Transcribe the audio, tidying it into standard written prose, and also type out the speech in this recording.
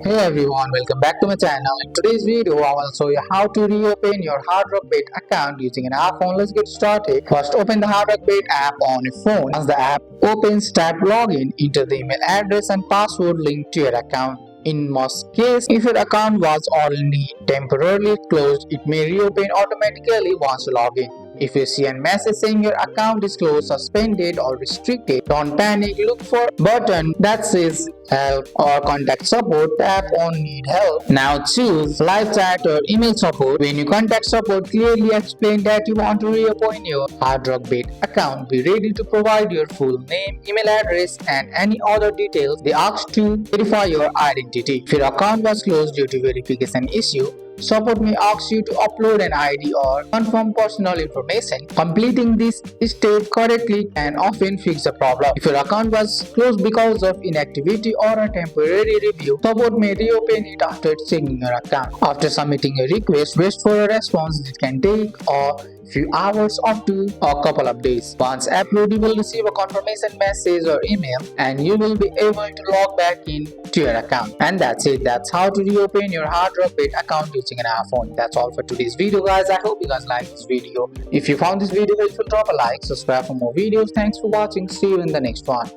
Hey everyone, welcome back to my channel. In today's video, I will show you how to reopen your Reactivate account using an iPhone. Let's get started. First, open the Reactivate app on your phone. Once the app opens, tap Login, enter the email address and password linked to your account. In most cases, if your account was already temporarily closed, it may reopen automatically once you log in. If you see a message saying your account is closed, suspended, or restricted, don't panic. Look for a button that says help or contact support. Tap on need help. Now choose live chat or email support. When you contact support, clearly explain that you want to reopen your Reactivate account. Be ready to provide your full name, email address, and any other details they ask to verify your identity. If your account was closed due to verification issue, support may ask you to upload an ID or confirm personal information. Completing this step correctly can often fix the problem. If your account was closed because of inactivity or a temporary review, support may reopen it after checking your account. After submitting a request, wait for a response. It can take a few hours up to a couple of days. Once uploaded, you will receive a confirmation message or email and you will be able to log back in to your account. And that's it. That's how to reopen your Reactivate account using an iPhone. That's all for today's video, guys. I hope you guys like this video. If you found this video helpful, drop a like, subscribe for more videos. Thanks for watching. See you in the next one.